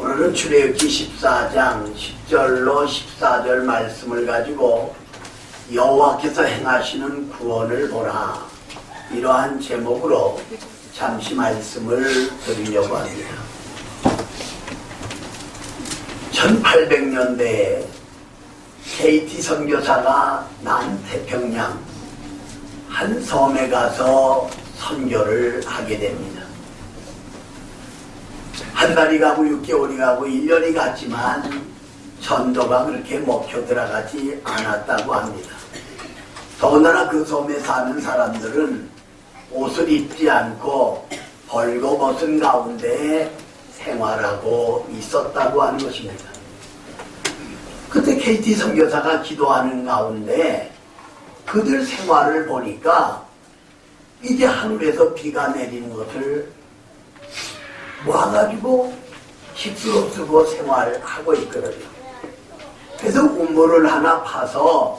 오늘은 출애굽기 14장 10절로 14절 말씀을 가지고 여호와께서 행하시는 구원을 보라, 이러한 제목으로 잠시 말씀을 드리려고 합니다. 1800년대에 KT 선교사가 남태평양 한 섬에 가서 선교를 하게 됩니다. 한 달이 가고 6개월이 가고 1년이 갔지만 전도가 그렇게 먹혀 들어가지 않았다고 합니다. 더군다나 그 섬에 사는 사람들은 옷을 입지 않고 벌거벗은 가운데 생활하고 있었다고 하는 것입니다. 그때 KT 선교사가 기도하는 가운데 그들 생활을 보니까 이제 하늘에서 비가 내리는 것을 모아가지고 식수로 쓰고 생활하고 있거든요. 그래서 우물을 하나 파서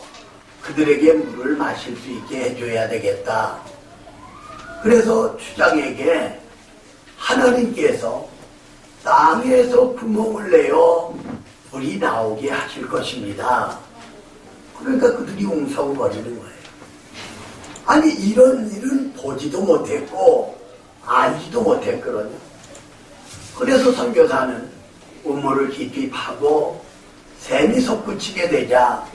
그들에게 물을 마실 수 있게 해줘야 되겠다. 그래서 추장에게 하나님께서 땅에서 구멍을 내어 물이 나오게 하실 것입니다. 그러니까 그들이 웅성거리는 거예요. 아니, 이런 일은 보지도 못했고 알지도 못했거든요. 그래서 선교사는 우물을 깊이 파고 샘이 솟구치게 되자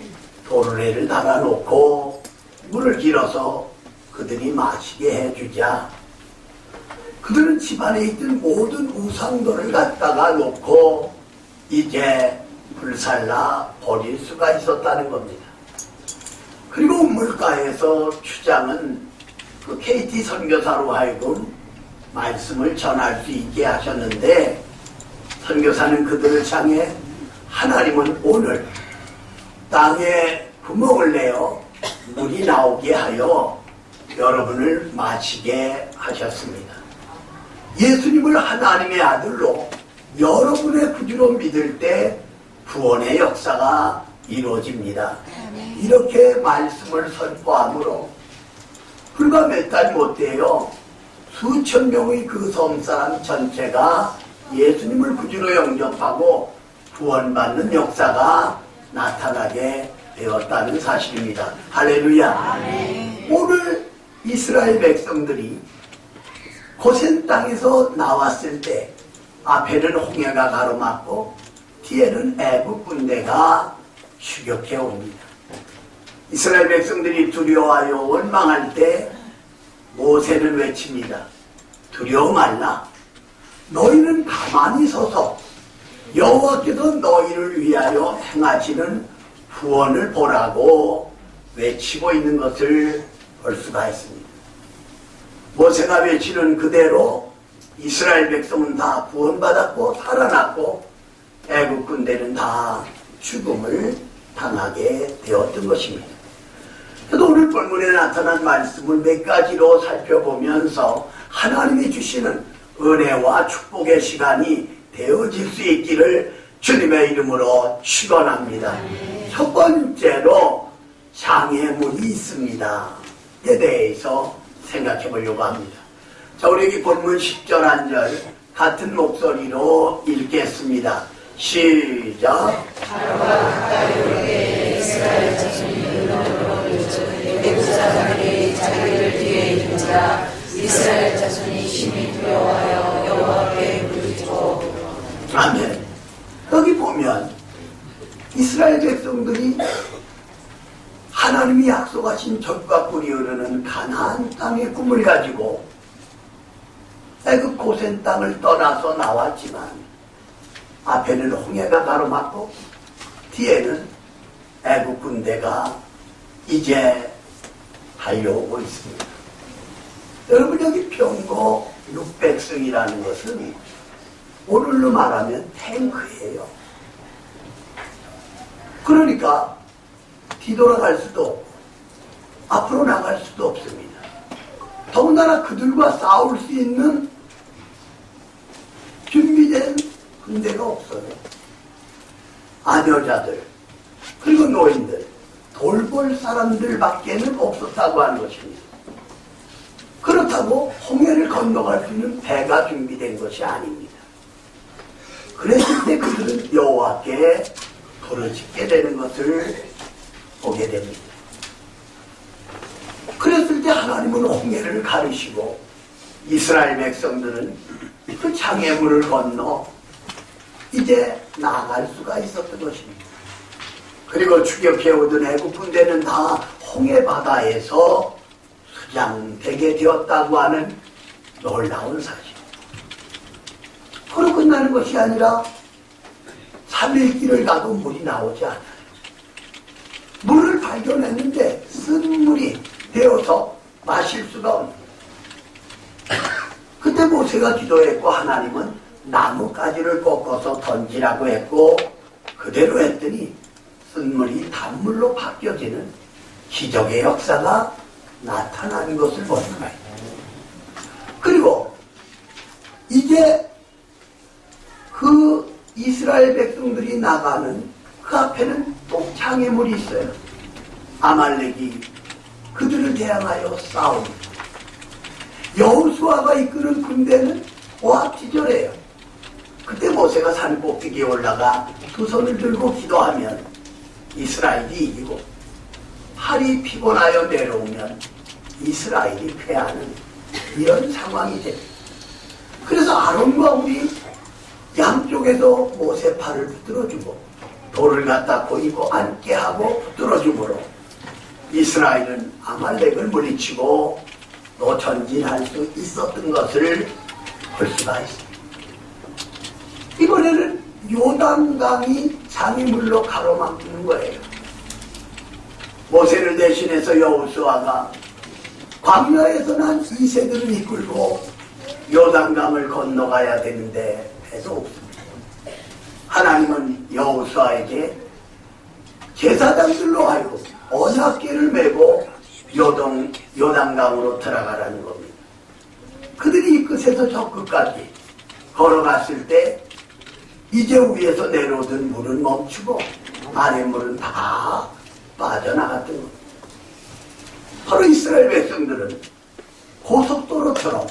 도르래를 달아놓고 물을 길어서 그들이 마시게 해주자 그들은 집안에 있던 모든 우상들을 갖다가 놓고 이제 불살라 버릴 수가 있었다는 겁니다. 그리고 우물가에서 추장은 그 KT 선교사로 하여금 말씀을 전할 수 있게 하셨는데, 선교사는 그들을 향해 하나님은 오늘 땅에 구멍을 내어 물이 나오게 하여 여러분을 마시게 하셨습니다. 예수님을 하나님의 아들로 여러분의 구주로 믿을 때 구원의 역사가 이루어집니다. 이렇게 말씀을 선포함으로 불과 몇 달 못 돼요. 수천 명의 그 섬 사람 전체가 예수님을 구주로 영접하고 구원받는 역사가 나타나게 되었다는 사실입니다. 할렐루야. 아멘. 오늘 이스라엘 백성들이 고센 땅에서 나왔을 때 앞에는 홍해가 가로막고 뒤에는 애국 군대가 추격해 옵니다. 이스라엘 백성들이 두려워하여 원망할 때 모세는 외칩니다. 두려워 말라. 너희는 가만히 서서 여호와께서 너희를 위하여 행하시는 구원을 보라고 외치고 있는 것을 볼 수가 있습니다. 모세가 외치는 그대로 이스라엘 백성은 다 구원받았고 살아났고 애국 군대는 다 죽음을 당하게 되었던 것입니다. 그래도 오늘 본문에 나타난 말씀을 몇 가지로 살펴보면서 하나님이 주시는 은혜와 축복의 시간이 되어질 수 있기를 주님의 이름으로 축원합니다. 첫 번째로 장애물이 있습니다. 에 대해서 생각해 보려고 합니다. 자, 우리 여기 본문 10절 한 절 같은 목소리로 읽겠습니다. 시작. 하루가 가까이 오르게 이스라엘 자손이 은으로 애굽 사람들이 자기를 뒤에 이른지라 이스라엘 자손이 심히 두려워하여 여호와께 부르짖고. 아멘. 여기 보면 이스라엘 백성들이 하나님이 약속하신 젖과 꿀이 흐르는 가나안 땅의 꿈을 가지고 애굽 고센 땅을 떠나서 나왔지만 앞에는 홍해가 가로막고 뒤에는 애국 군대가 이제 달려오고 있습니다. 여러분, 여기 병거 600승이라는 것은 오늘로 말하면 탱크예요. 그러니까 뒤돌아갈 수도 없고 앞으로 나갈 수도 없습니다. 더군다나 그들과 싸울 수 있는 준비된 군대가 없어요. 아녀자들 그리고 노인들 돌볼 사람들밖에는 없었다고 하는 것입니다. 그렇다고 홍해를 건너갈 수 있는 배가 준비된 것이 아닙니다. 그래서 이제 그들은 여호와께 부르짖게 되는 것을 보게 됩니다. 그랬을 때 하나님은 홍해를 가르시고 이스라엘 백성들은 그 장애물을 건너 이제 나아갈 수가 있었던 것입니다. 그리고 추격해오던 애국 군대는 다 홍해 바다에서 수장되게 되었다고 하는 놀라운 사실. 그로 끝나는 것이 아니라 3일 길을 가도 물이 나오지 않아요. 물을 발견했는데 쓴 물이 되어서 마실 수가 없는. 그때 모세가 기도했고 하나님은 나뭇가지를 꺾어서 던지라고 했고 그대로 했더니 쓴물이 단물로 바뀌어지는 기적의 역사가 나타난 것을 보는 거예요. 그리고 이제 그 이스라엘 백성들이 나가는 그 앞에는 또 장애물이 있어요. 아말렉이 그들을 대항하여 싸웁니다. 여호수아가 이끄는 군대는 오합지졸해요. 그때 모세가 산 꼭대기에 올라가 두 손을 들고 기도하면 이스라엘이 이기고 팔이 피곤하여 내려오면 이스라엘이 패하는 이런 상황이 됩니다. 그래서 아론과 우리 양쪽에서 모세 팔을 붙들어주고 돌을 갖다 고이고 앉게 하고 붙들어주므로 이스라엘은 아말렉을 물리치고 또 전진할 수 있었던 것을 볼 수가 있습니다. 이번에는 요단강이 장애물로 가로막히는 거예요. 모세를 대신해서 여호수아가 광야에서 난 이세들을 이끌고 요단강을 건너가야 되는데 배도 없습니다. 하나님은 여호수아에게 제사장들로 하여금 언약궤를 메고 요단강으로 들어가라는 겁니다. 그들이 이 끝에서 저 끝까지 걸어갔을 때 이제 위에서 내려오던 물은 멈추고 아래 물은 다 빠져나갔던 겁니다. 바로 이스라엘 백성들은 고속도로처럼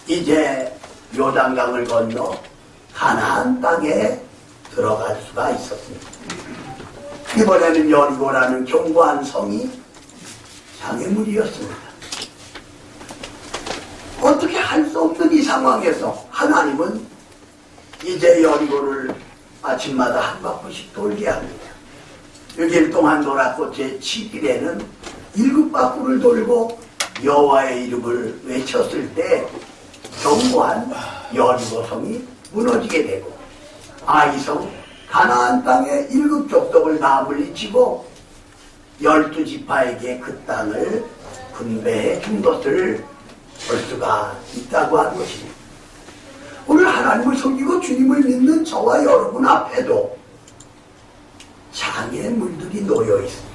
이제 요단강을 건너 가나안 땅에 들어갈 수가 있었습니다. 이번에는 여리고라는 견고한 성이 장애물이었습니다. 어떻게 할 수 없는 이 상황에서 하나님은 이제 여리고를 아침마다 한 바퀴씩 돌게 합니다. 6일 동안 돌았고 제7일에는 7바퀴를 돌고 여호와의 이름을 외쳤을 때 견고한 여리고성이 무너지게 되고 아이성 가나안 땅의 7족속을 다 물리치고 12지파에게 그 땅을 분배해 준 것을 볼 수가 있다고 하는 것입니다. 오늘 하나님을 섬기고 주님을 믿는 저와 여러분 앞에도 장애물들이 놓여 있습니다.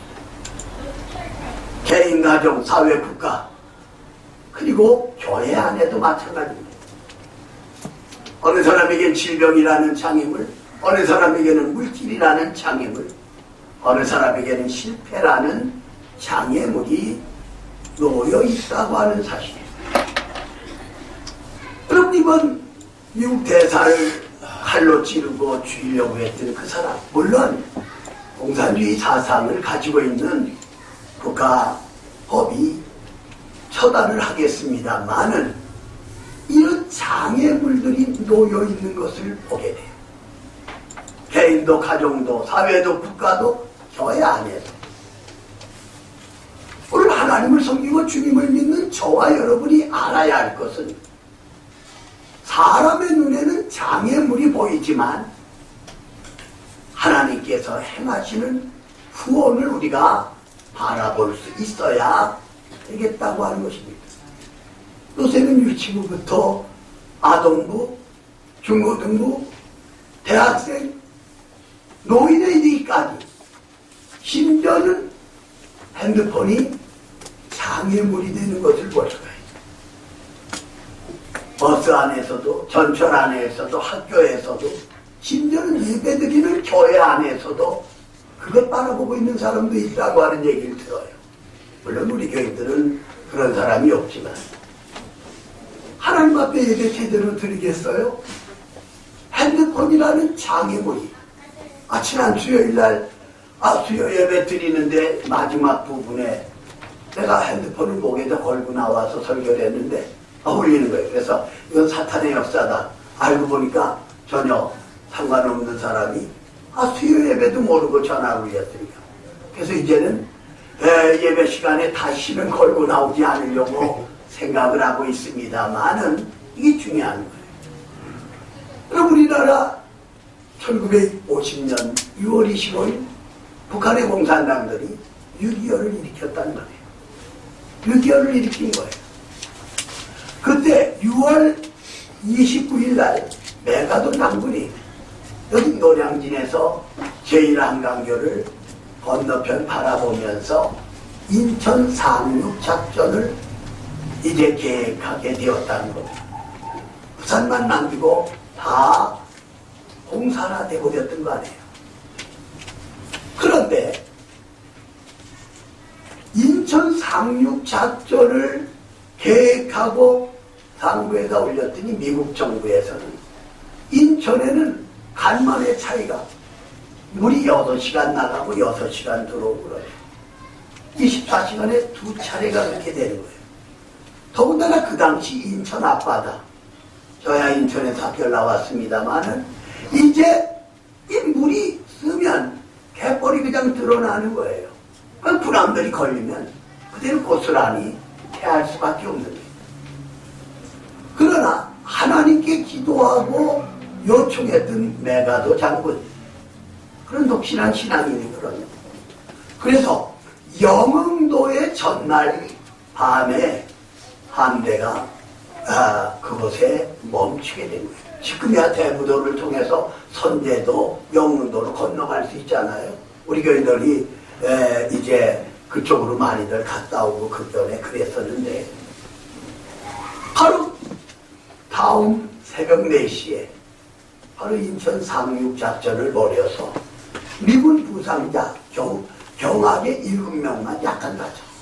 개인, 가정, 사회, 국가 그리고 교회 안에도 마찬가지입니다. 어느 사람에게는 질병이라는 장애물, 어느 사람에게는 물질이라는 장애물, 어느 사람에게는 실패라는 장애물이 놓여 있다고 하는 사실입니다. 여러분, 이번 미국 대사를 칼로 찌르고 죽이려고 했던 그 사람, 물론 공산주의 사상을 가지고 있는 국가법이 처단을 하겠습니다만은 이런 장애물들이 놓여 있는 것을 보게 돼요. 개인도 가정도 사회도 국가도 교회 안에서 오늘 하나님을 섬기고 주님을 믿는 저와 여러분이 알아야 할 것은 사람의 눈에는 장애물이 보이지만 하나님께서 행하시는 후원을 우리가 바라볼 수 있어야 되겠다고 하는 것입니다. 요새는 유치부부터 아동부, 중고등부, 대학생, 노인에 이르기까지 심지어는 핸드폰이 장애물이 되는 것을 볼 수가 있어요. 버스 안에서도, 전철 안에서도, 학교에서도, 심지어는 예배드리는 교회 안에서도 그것 바라보고 있는 사람도 있다고 하는 얘기를 들어요. 물론 우리 교인들은 그런 사람이 없지만 하나님 앞에 예배 제대로 드리겠어요? 핸드폰 핸드폰이라는 장애물이 지난 수요일날 수요 예배 드리는데 마지막 부분에 내가 핸드폰을 목에다 걸고 나와서 설교를 했는데 울리는 거예요. 그래서 이건 사탄의 역사다. 알고 보니까 전혀 상관없는 사람이 수요 예배도 모르고 전화를 올렸으니까. 그래서 이제는 예배 시간에 다시는 걸고 나오지 않으려고 생각을 하고 있습니다만은 이게 중요한 거예요. 그럼 우리나라 1950년 6월 25일 북한의 공산당들이 6.25를 일으켰다는 거예요. 6.25를 일으킨 거예요. 그때 6월 29일 날 메가돈 장군이 여기 노량진에서 제1한강교를 건너편 바라보면서 인천 상륙 작전을 이제 계획하게 되었다는 겁니다. 부산만 남기고 다 공산화돼 버렸던 거 아니에요. 그런데 인천 상륙 작전을 계획하고 상부에다 올렸더니 미국 정부에서는 인천에는 간만의 차이가 물이 6시간 나가고 6시간 들어오고 그러죠. 24시간에 2차례가 그렇게 되는 거예요. 더군다나 그 당시 인천 앞바다, 저야 인천에서 학교를 나왔습니다만은 이제 이 물이 쓰면 갯벌이 그냥 드러나는 거예요. 그럼 불암들이 걸리면 그대로 고스란히 태할 수밖에 없는 거예요. 그러나 하나님께 기도하고 요청했던 메가도 장군, 그런 독실한 신앙인이거든요. 그래서 영흥도의 전날 밤에 함대가 그곳에 멈추게 된 거예요. 지금이야 대부도를 통해서 선제도 영흥도로 건너갈 수 있잖아요. 우리 교인들이 이제 그쪽으로 많이들 갔다 오고 그 전에 그랬었는데, 바로 다음 새벽 4시에 바로 인천 상륙 작전을 벌여서 미군 부상자 경악의 7명만 약간 다쳤어요.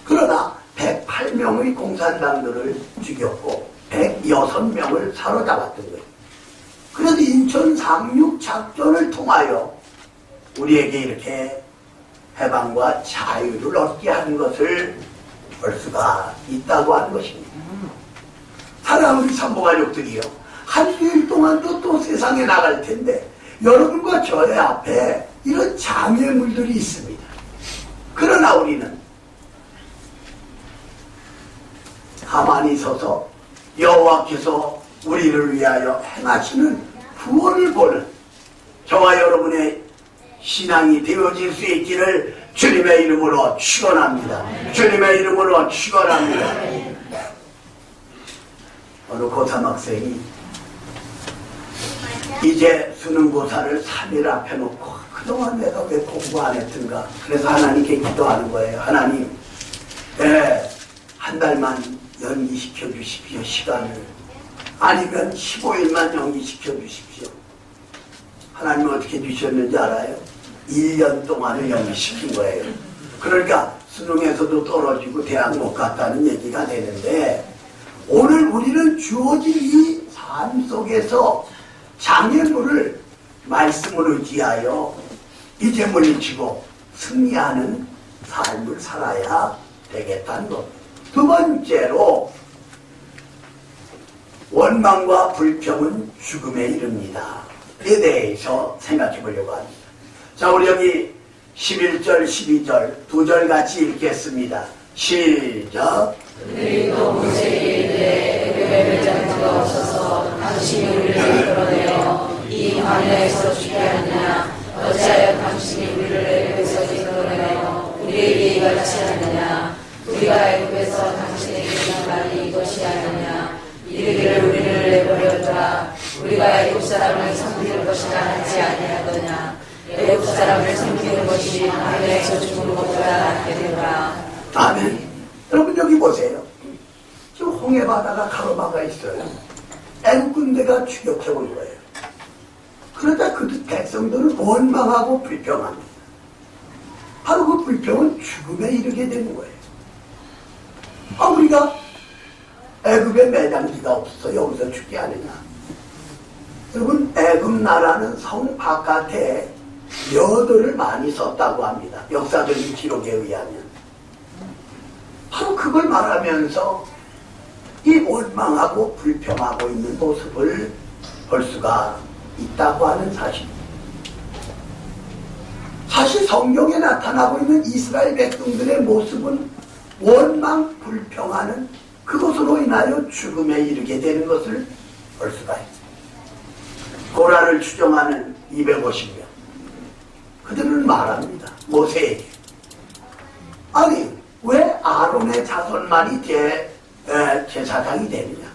그러나 108명의 공산당들을 죽였고 106명을 사로잡았던 거예요. 그래서 인천 상륙 작전을 통하여 우리에게 이렇게 해방과 자유를 얻게 하는 것을 볼 수가 있다고 하는 것입니다. 사랑하는 우리 산모가족들이요, 한 주일 동안도 또 세상에 나갈 텐데 여러분과 저의 앞에 이런 장애물들이 있습니다. 그러나 우리는 가만히 서서 여호와께서 우리를 위하여 행하시는 구원을 보는 저와 여러분의 신앙이 되어질 수 있기를 주님의 이름으로 축원합니다. 주님의 이름으로 축원합니다. 어느 고3 학생이 이제 수능고사를 3일 앞에 놓고 그동안 내가 왜 공부 안 했던가, 그래서 하나님께 기도하는 거예요. 하나님, 한 달만 연기시켜 주십시오. 시간을. 아니면 15일만 연기시켜 주십시오. 하나님은 어떻게 주셨는지 알아요? 1년 동안을 연기시킨 거예요. 그러니까 수능에서도 떨어지고 대학 못 갔다는 얘기가 되는데, 오늘 우리는 주어진 이 삶 속에서 장애물을 말씀을 의지하여 이제 물리치고 승리하는 삶을 살아야 되겠다는 것. 두 번째로, 원망과 불평은 죽음에 이릅니다. 에 대해서 생각해 보려고 합니다. 자, 우리 여기 11절, 12절 두 절 같이 읽겠습니다. 시작. 그리고 모세에게 이르되 장자가 없어서 당신이 우리를 끌어내어 이 광야에서 죽게 하느냐? 어찌하여 당신이 우리를 애굽에서 끌어내어 우리에게 이같이 하느냐? 우리가 애굽에서 당신에게 준 말이 이것이 아니냐? 이르기를 우리를 내버려두라. 우리가 애굽 사람을 섬기는 것이라 하지 아니하더냐? 애굽 사람을 섬기는 것이 광야에서 죽은 것보다 낫게 되라. 아멘. 여러분 여기 보세요. 지금 홍해바다가 가로막아 있어요. 애국 군대가 추격해 온 거예요. 그러다 그 백성들은 원망하고 불평합니다. 바로 그 불평은 죽음에 이르게 되는 거예요. 우리가 애굽에 매장지가 없어서 여기서 죽게 하느냐? 여러분, 애굽 나라는 성 바깥에 여도를 많이 썼다고 합니다. 역사적인 기록에 의하면. 바로 그걸 말하면서 이 원망하고 불평하고 있는 모습을 볼 수가 있다고 하는 사실입니다. 사실 성경에 나타나고 있는 이스라엘 백성들의 모습은 원망, 불평하는 그것으로 인하여 죽음에 이르게 되는 것을 볼 수가 있습니다. 고라를 추종하는 250명, 그들은 말합니다. 모세에게. 아니, 왜 아론의 자손만이 제사장이 되느냐?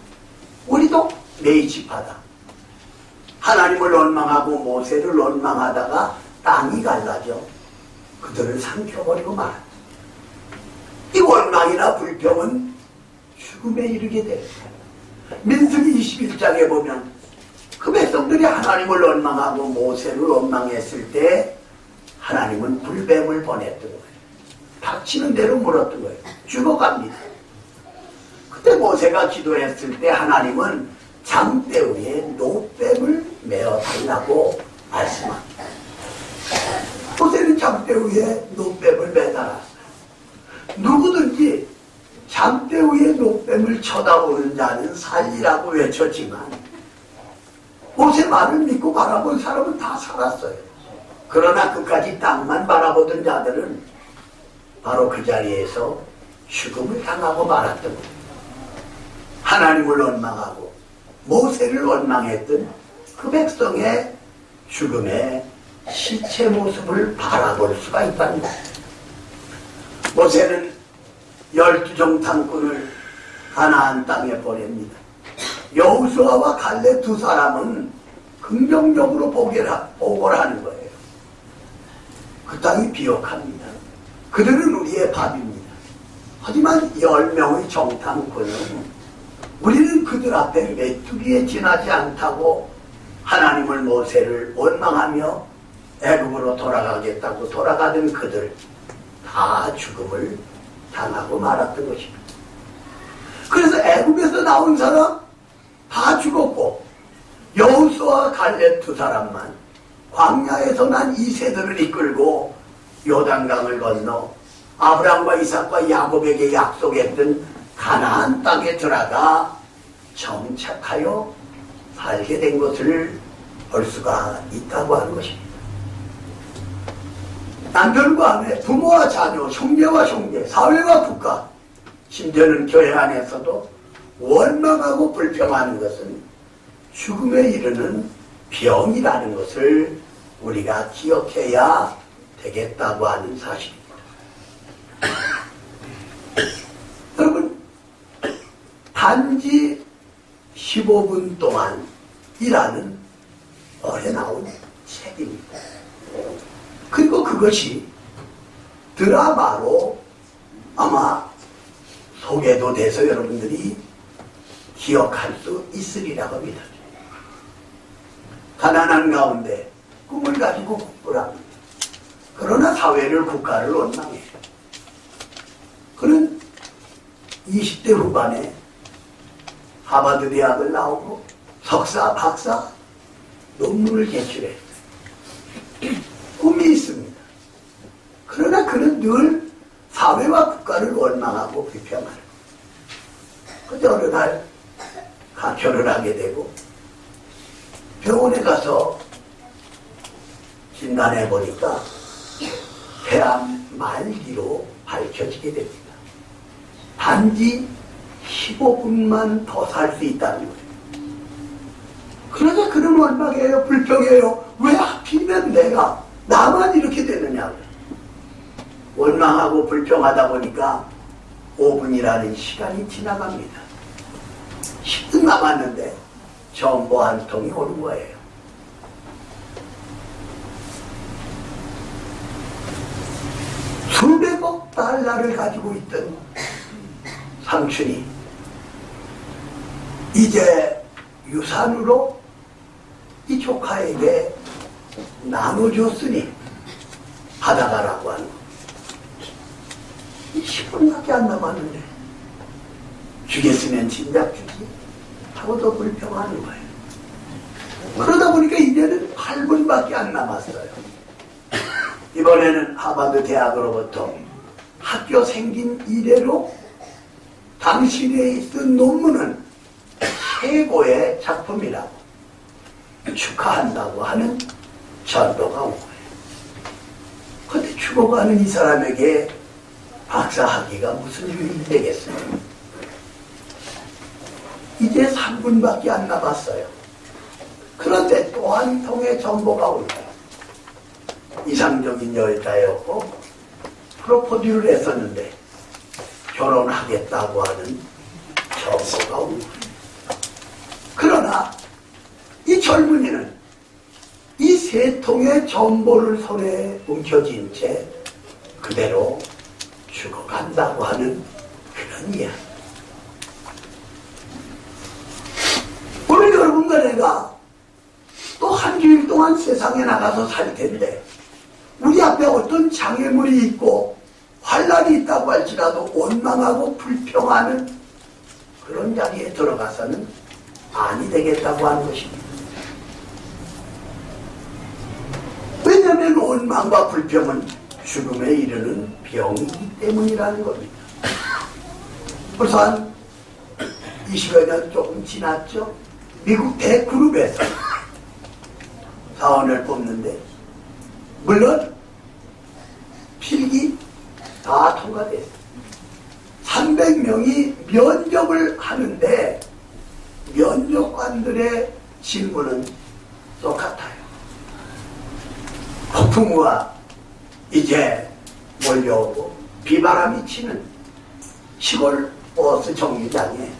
우리도 매이집하다. 하나님을 원망하고 모세를 원망하다가 땅이 갈라져 그들을 삼켜버리고 말았다. 이 원망이나 불평은 죽음에 이르게 됩니다. 민수기 21장에 보면 그 백성들이 하나님을 원망하고 모세를 원망했을 때 하나님은 불뱀을 보냈던 거예요. 닥치는 대로 물었던 거예요. 죽어갑니다. 그때 모세가 기도했을 때 하나님은 장대 위에 노뱀을 메어달라고 말씀합니다. 모세는 장대 위에 노뱀을 매달았어요. 누구든지 장대 위에 노뱀을 쳐다보는 자는 살리라고 외쳤지만 모세 말을 믿고 바라본 사람은 다 살았어요. 그러나 끝까지 땅만 바라보던 자들은 바로 그 자리에서 죽음을 당하고 말았던 거예요. 하나님을 원망하고 모세를 원망했던 그 백성의 죽음의 시체 모습을 바라볼 수가 있다는 거예요. 모세는 12정탐꾼을 가나안 땅에 보냅니다. 여호수아와 갈렙 두 사람은 긍정적으로 보고를 하는 거예요. 그 땅이 비옥합니다. 그들은 우리의 밥입니다. 하지만 10명의 정탐꾼은 우리는 그들 앞에 메뚜기에 지나지 않다고 하나님을 모세를 원망하며 애굽으로 돌아가겠다고 돌아가던 그들 다 죽음을 당하고 말았던 것입니다. 그래서 애굽에서 나온 사람 다 죽었고 여호수아와 갈렙 두 사람만 광야에서 난 이세들을 이끌고 요단강을 건너 아브라함과 이삭과 야곱에게 약속했던 가나안 땅에 들어가 정착하여 살게 된 것을 볼 수가 있다고 하는 것입니다. 남편과 아내, 부모와 자녀, 형제와 형제, 사회와 국가, 심지어는 교회 안에서도 원망하고 불평하는 것은 죽음에 이르는 병이라는 것을 우리가 기억해야 되겠다고 하는 사실입니다. 여러분, 단지 15분 동안이라는 어제 나온 책입니다. 그리고 그것이 드라마로 아마 소개도 돼서 여러분들이 기억할 수 있으리라고 합니다. 가난한 가운데 꿈을 가지고 공부를 합니다. 그러나 사회를 국가를 원망해요. 그는 20대 후반에 하버드 대학을 나오고 석사, 박사 논문을 제출해요. 꿈이 있습니다. 그러나 그는 늘 사회와 국가를 원망하고 비평하는. 그런데 어느 날 각혈을 하게 되고 병원에 가서 진단해 보니까 폐암 말기로 밝혀지게 됩니다. 단지 15분만 더 살 수 있다는 거예요. 그러자 그는 원망해요. 불평해요. 왜 하필이면 내가 나만 이렇게 되느냐고. 원망하고 불평하다 보니까 5분이라는 시간이 지나갑니다. 10분 남았는데 정보 한 통이 오는 거예요. 수백억 달러를 가지고 있던 삼촌이 이제 유산으로 이 조카에게 나눠줬으니 받아가라고 하는 거. 10분밖에 안 남았는데 주겠으면 진작 주지 하고 더 불평하는 거예요. 그러다 보니까 이제는 8분밖에 안 남았어요. 이번에는 하버드 대학으로부터 학교 생긴 이래로 당신이 쓴 논문은 최고의 작품이라고 축하한다고 하는 전도가 온 거예요. 그런데 죽어가는 이 사람에게 박사학위가 무슨 유익이 되겠어요? 이제 3분밖에 안 남았어요. 그런데 또 한 통의 정보가 올라요. 이상적인 여자였고 프로포즈를 했었는데 결혼하겠다고 하는 정보가 온 거예요. 그러나 이 젊은이는 이 세 통의 정보를 손에 움켜쥔 채 그대로 죽어간다고 하는 그런 이야기. 오늘 여러분과 내가 또 한 주일 동안 세상에 나가서 살 텐데 우리 앞에 어떤 장애물이 있고 환란이 있다고 할지라도 원망하고 불평하는 그런 자리에 들어가서는 아니 되겠다고 하는 것입니다. 왜냐하면 원망과 불평은 죽음에 이르는 병이기 때문이라는 겁니다. 벌써 한 20여 년 조금 지났죠. 미국 대그룹에서 사원을 뽑는데 물론 필기 다 통과됐어요. 300명이 면접을 하는데 면접관들의 질문은 똑같아요. 폭풍우가 이제 몰려오고 비바람이 치는 시골 버스 정류장에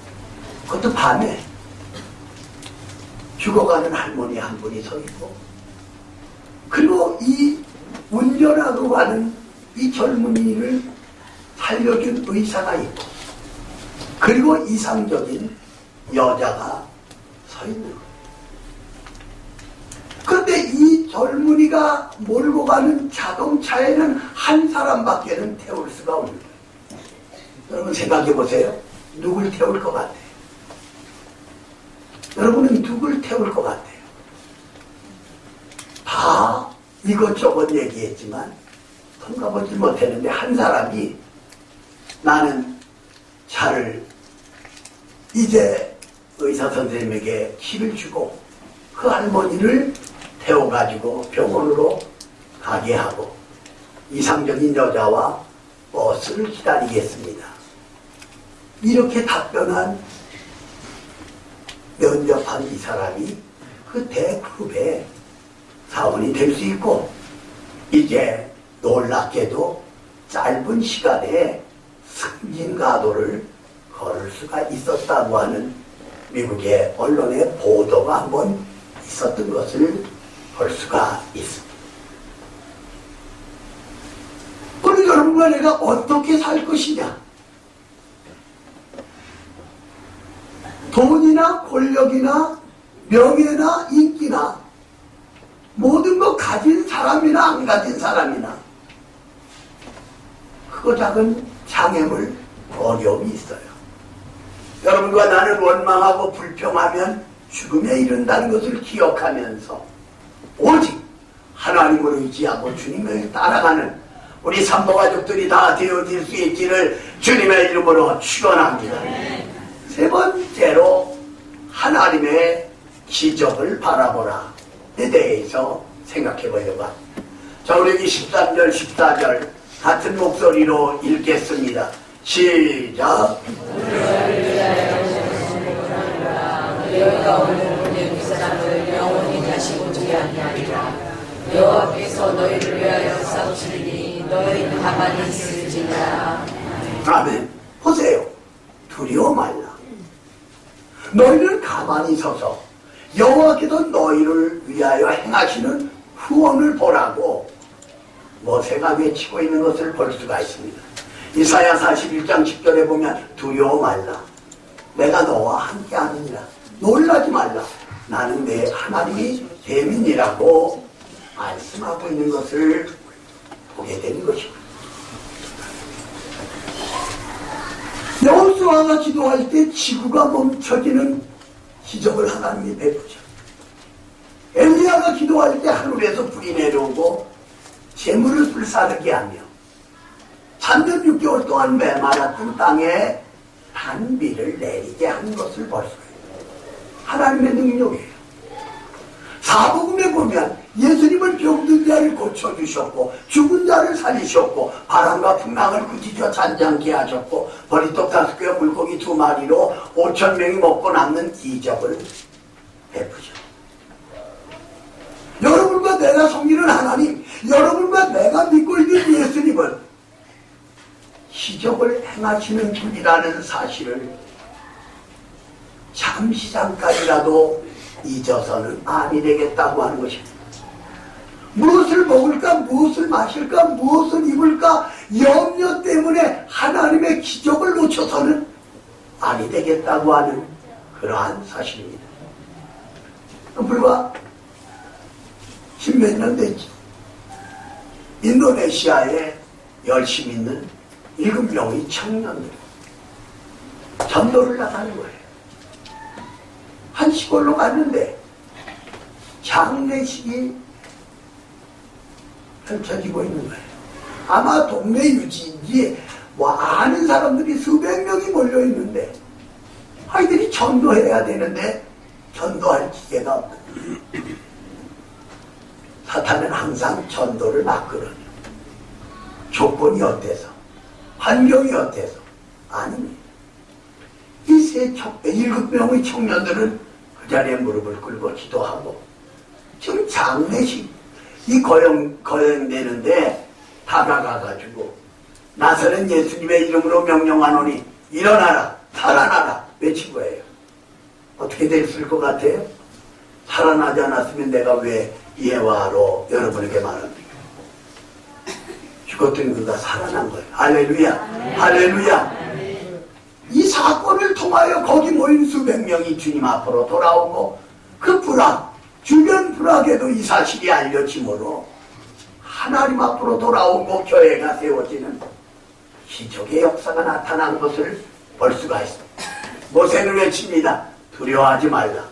그것도 밤에 죽어가는 할머니 한 분이 서 있고 그리고 이 운전하고 가는 이 젊은이를 살려준 의사가 있고 그리고 이상적인 여자가 서 있는 거예요. 그런데 이 젊은이가 몰고 가는 자동차에는 한 사람밖에는 태울 수가 없는 거예요. 여러분 생각해 보세요. 누굴 태울 것 같아요? 여러분은 누굴 태울 것 같아요? 다 이것저것 얘기했지만 통과보지 못했는데 한 사람이 나는 차를 이제 의사 선생님에게 키를 주고 그 할머니를 태워가지고 병원으로 가게 하고 이상적인 여자와 버스를 기다리겠습니다. 이렇게 답변한 면접한 이 사람이 그 대그룹의 사원이 될 수 있고 이제 놀랍게도 짧은 시간에 승진가도를 걸을 수가 있었다고 하는 미국의 언론의 보도가 한번 있었던 것을 볼 수가 있습니다. 그럼 여러분과 내가 어떻게 살 것이냐? 돈이나 권력이나 명예나 인기나 모든 거 가진 사람이나 안 가진 사람이나 크고 작은 장애물 어려움이 있어요. 여러분과 나는 원망하고 불평하면 죽음에 이른다는 것을 기억하면서 오직 하나님을 의지하고 주님을 따라가는 우리 산모가족들이 다 되어질 수 있기를 주님의 이름으로 축원합니다. 세 번째로 하나님의 기적을 바라보라 에 대해서 생각해 보려고 합니다. 자, 우리 여기 13절 14절 같은 목소리로 읽겠습니다. 시작. 너희가 오늘 보낸 그 사람을 영원히 다시 보지 아니하리라. 여호와께서 너희를 위하여 싸우시리니 너희는 가만히 있을지니라. 아멘. 보세요. 두려워 말라. 너희는 가만히 서서 여호와께서 너희를 위하여 행하시는 후원을 보라고 모세가 외치고 있는 것을 볼 수가 있습니다. 이사야 41장 10절에 보면 두려워 말라. 내가 너와 함께 하느니라. 놀라지 말라. 나는 내 하나님이 됨이니라고 말씀하고 있는 것을 보게 되는 것입니다. 여호수아가 기도할 때 지구가 멈춰지는 기적을 하나님이 베푸죠. 모세가 기도할 때 하늘에서 불이 내려오고 재물을 불사르게 하며 3년 6개월 동안 메마랐던 땅에 단비를 내리게 한 것을 볼 수 있어요. 하나님의 능력이에요. 사복음에 보면 예수님은 병든 자를 고쳐주셨고 죽은 자를 살리셨고 바람과 풍랑을 꾸짖어 잔잔케 하셨고 버리떡 5개와 물고기 2마리로 5,000명이 먹고 남는 이적을 베푸셨고, 여러분과 내가 섬기는 하나님, 여러분과 내가 믿고 있는 예수님은 기적을 행하시는 분이라는 사실을 잠시 잠깐이라도 잊어서는 아니 되겠다고 하는 것입니다. 무엇을 먹을까, 무엇을 마실까, 무엇을 입을까 염려 때문에 하나님의 기적을 놓쳐서는 아니 되겠다고 하는 그러한 사실입니다. 불과 10몇 년 됐지. 인도네시아에 열심히 있는 7명의 청년들 전도를 나가는 거예요. 한 시골로 갔는데 장례식이 펼쳐지고 있는 거예요. 아마 동네 유지인지 뭐 아는 사람들이 수백 명이 몰려 있는데 아이들이 전도해야 되는데 전도할 기회가 없는 거예요. 사탄은 항상 전도를 막거든요. 조건이 어때서, 환경이 어때서? 아닙니다. 이 7명의 청년들은 그 자리에 무릎을 꿇고 기도하고, 지금 장례식 이 거행되는데 다가가가지고 나사렛 예수님의 이름으로 명령하노니 일어나라 살아나라 외친 거예요. 어떻게 됐을 것 같아요? 살아나지 않았으면 내가 왜 예화로 여러분에게 말합니까? 죽었던 그가 살아난 거예요. 할렐루야, 할렐루야. 이 사건을 통하여 거기 모인 수백 명이 주님 앞으로 돌아오고, 그 불악, 주변 불악에도 이 사실이 알려지므로 하나님 앞으로 돌아오고 교회가 세워지는 기적의 역사가 나타난 것을 볼 수가 있습니다. 모세는 외칩니다. 두려워하지 말라.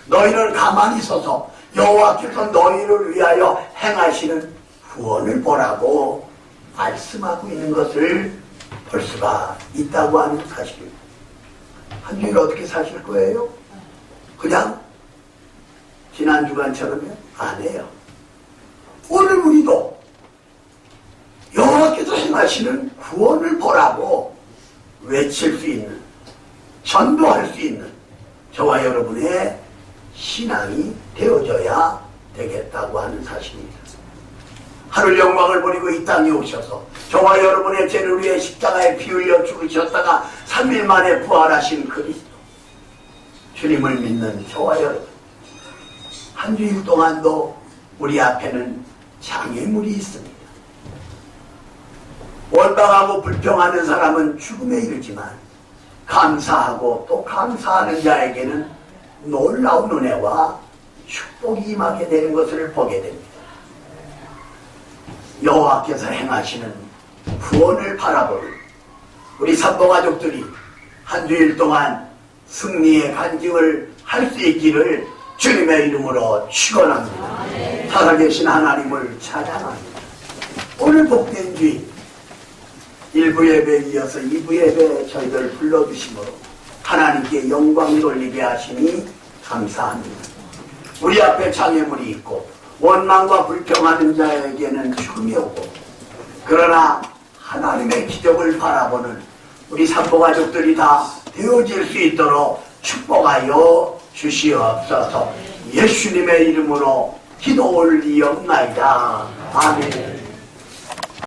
너희는 가만히 서서 여호와께서 너희를 위하여 행하시는 구원을 보라고 말씀하고 있는 것을 볼 수가 있다고 하는 사실입니다. 한 주일 어떻게 사실 거예요? 그냥 지난 주간처럼요? 아니에요. 오늘 우리도 여호와께서 행하시는 구원을 보라고 외칠 수 있는, 전도할 수 있는 저와 여러분의 신앙이 되어져야 되겠다고 하는 사실입니다. 하늘 영광을 버리고 이 땅에 오셔서 저와 여러분의 죄를 위해 십자가에 피 흘려 죽으셨다가 3일 만에 부활하신 그리스도, 주님을 믿는 저와 여러분, 한 주일 동안도 우리 앞에는 장애물이 있습니다. 원망하고 불평하는 사람은 죽음에 이르지만 감사하고 또 감사하는 자에게는 놀라운 은혜와 축복이 임하게 되는 것을 보게 됩니다. 여호와께서 행하시는 구원을 바라볼 우리 산모가족들이 한 주일 동안 승리의 간증을 할 수 있기를 주님의 이름으로 축원합니다. 살아계신 하나님을 찬양합니다. 오늘 복된 주일 1부 예배에 이어서 2부 예배에 저희들 불러주심으로 하나님께 영광 돌리게 하시니 감사합니다. 우리 앞에 장애물이 있고 원망과 불평하는 자에게는 죽음이 오고, 그러나 하나님의 기적을 바라보는 우리 산모가족들이 다 되어질 수 있도록 축복하여 주시옵소서. 예수님의 이름으로 기도 올리옵나이다. 아멘.